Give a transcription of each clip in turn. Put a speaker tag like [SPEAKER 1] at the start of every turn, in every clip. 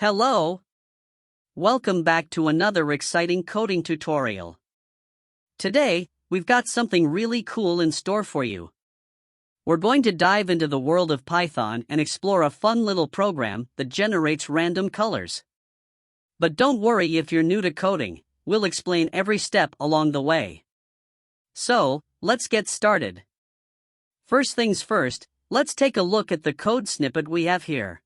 [SPEAKER 1] Hello! Welcome back to another exciting coding tutorial. Today, we've got something really cool in store for you. We're going to dive into the world of Python and explore a fun little program that generates random colors. But don't worry if you're new to coding, we'll explain every step along the way. So, let's get started. First things first, let's take a look at the code snippet we have here.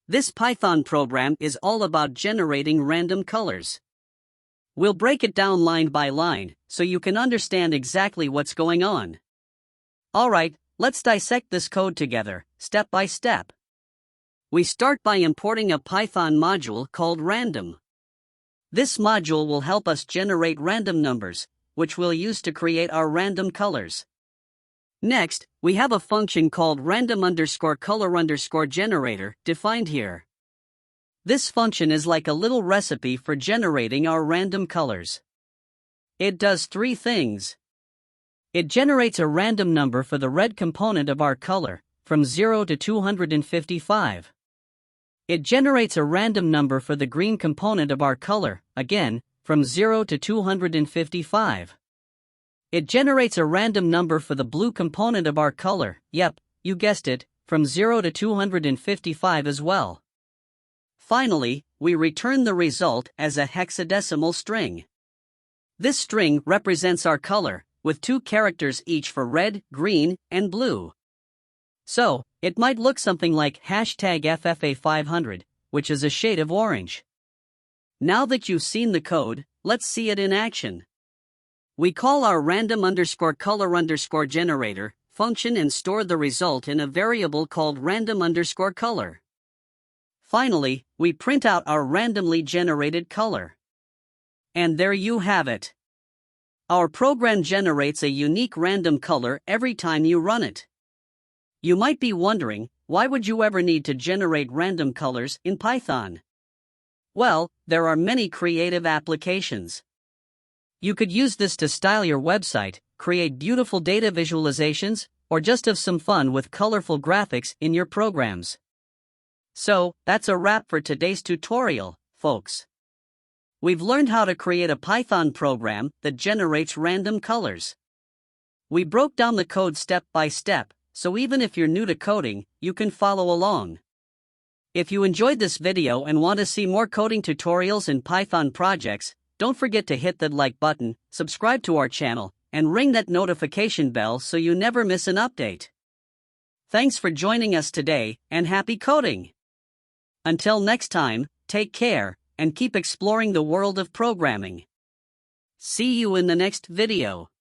[SPEAKER 1] This Python program is all about generating random colors. We'll break it down line by line, so you can understand exactly what's going on. Alright, let's dissect this code together, step by step. We start by importing a Python module called random. This module will help us generate random numbers, which we'll use to create our random colors. Next, we have a function called random_color_generator defined here. This function is like a little recipe for generating our random colors. It does three things. It generates a random number for the red component of our color, from 0 to 255. It generates a random number for the green component of our color, again, from 0 to 255. It generates a random number for the blue component of our color, yep, you guessed it, from 0 to 255 as well. Finally, we return the result as a hexadecimal string. This string represents our color, with 2 characters each for red, green, and blue. So, it might look something like #FFA500, which is a shade of orange. Now that you've seen the code, let's see it in action. We call our random_color_generator function and store the result in a variable called random_color. Finally, we print out our randomly generated color. And there you have it. Our program generates a unique random color every time you run it. You might be wondering, why would you ever need to generate random colors in Python? Well, there are many creative applications. You could use this to style your website, create beautiful data visualizations, or just have some fun with colorful graphics in your programs. So, that's a wrap for today's tutorial, folks. We've learned how to create a Python program that generates random colors. We broke down the code step by step, so even if you're new to coding, you can follow along. If you enjoyed this video and want to see more coding tutorials and Python projects, don't forget to hit that like button, subscribe to our channel, and ring that notification bell so you never miss an update. Thanks for joining us today, and happy coding! Until next time, take care, and keep exploring the world of programming. See you in the next video.